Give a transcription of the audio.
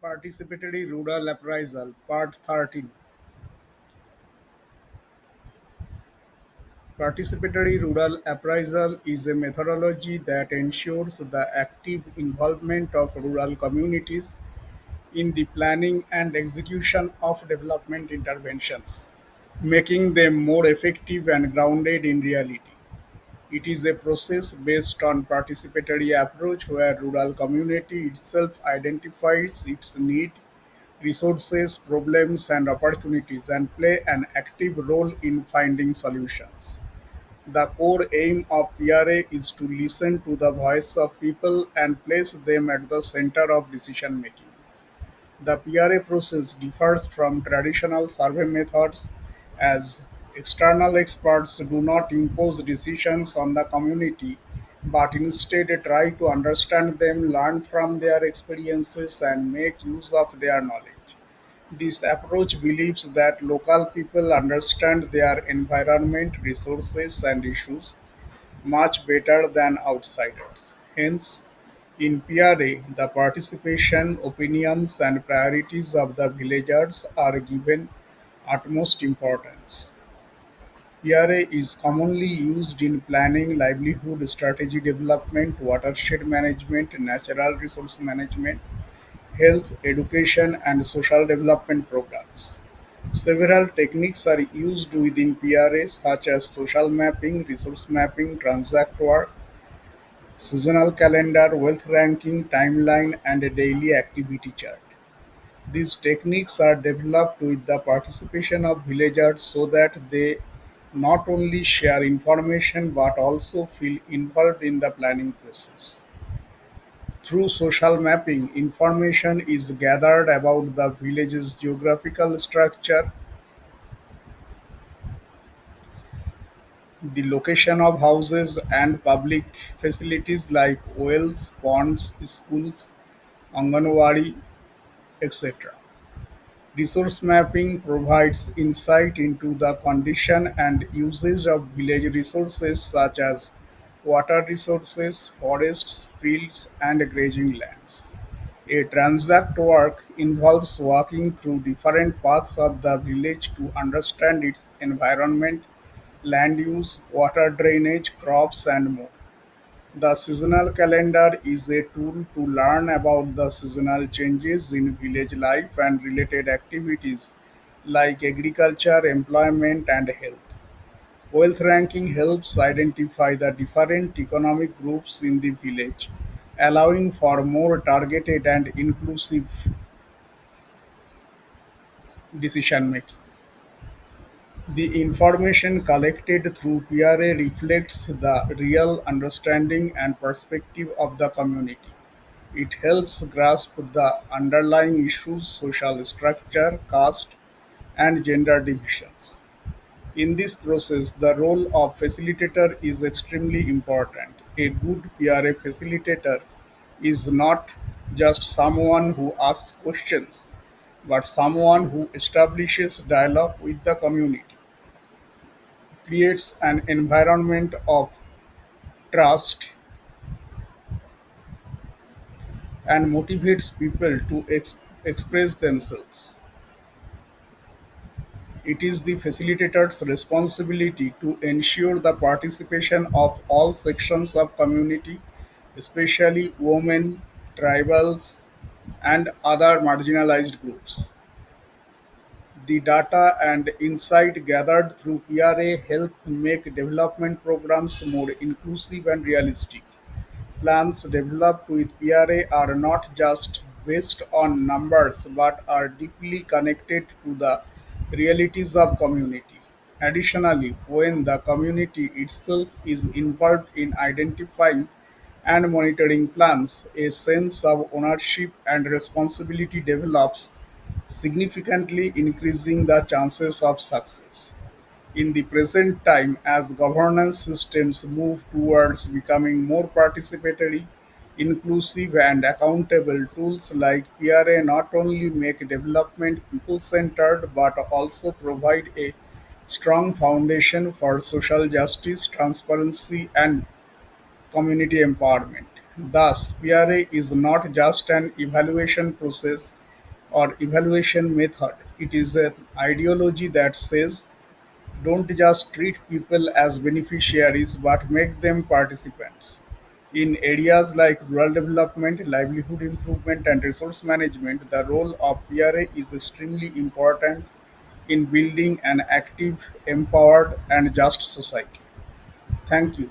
Participatory Rural Appraisal, Part 13. Participatory rural appraisal is a methodology that ensures the active involvement of rural communities in the planning and execution of development interventions, making them more effective and grounded in reality. It is a process based on participatory approach where rural community itself identifies its need, resources, problems and opportunities and play an active role in finding solutions. The core aim of PRA is to listen to the voice of people and place them at the center of decision making. The PRA process differs from traditional survey methods as external experts do not impose decisions on the community but instead try to understand them, learn from their experiences, and make use of their knowledge. This approach believes that local people understand their environment, resources, and issues much better than outsiders. Hence, in PRA, the participation, opinions, and priorities of the villagers are given utmost importance. PRA is commonly used in planning, livelihood strategy development, watershed management, natural resource management, health, education, and social development programs. Several techniques are used within PRA, such as social mapping, resource mapping, transact work, seasonal calendar, wealth ranking, timeline, and a daily activity chart. These techniques are developed with the participation of villagers so that they not only share information but also feel involved in the planning process. Through social mapping, information is gathered about the village's geographical structure, the location of houses and public facilities like wells, ponds, schools, Anganwadi, etc. Resource mapping provides insight into the condition and usage of village resources such as water resources, forests, fields, and grazing lands. A transact work involves walking through different parts of the village to understand its environment, land use, water drainage, crops, and more. The seasonal calendar is a tool to learn about the seasonal changes in village life and related activities like agriculture, employment, and health. Wealth ranking helps identify the different economic groups in the village, allowing for more targeted and inclusive decision making. The information collected through PRA reflects the real understanding and perspective of the community. It helps grasp the underlying issues, social structure, caste, and gender divisions. In this process, the role of facilitator is extremely important. A good PRA facilitator is not just someone who asks questions, but someone who establishes dialogue with the community, creates an environment of trust, and motivates people to express themselves. It is the facilitator's responsibility to ensure the participation of all sections of community, especially women, tribals, and other marginalized groups. The data and insight gathered through PRA help make development programs more inclusive and realistic. Plans developed with PRA are not just based on numbers but are deeply connected to the realities of community. Additionally, when the community itself is involved in identifying and monitoring plans, a sense of ownership and responsibility develops, significantly increasing the chances of success. In the present time, as governance systems move towards becoming more participatory, inclusive, and accountable, tools like PRA not only make development people centered but also provide a strong foundation for social justice, transparency, and community empowerment. Thus, PRA is not just an evaluation process, or evaluation method. It is an ideology that says don't just treat people as beneficiaries but make them participants. In areas like rural development, livelihood improvement, and resource management, the role of PRA is extremely important in building an active, empowered, and just society. Thank you.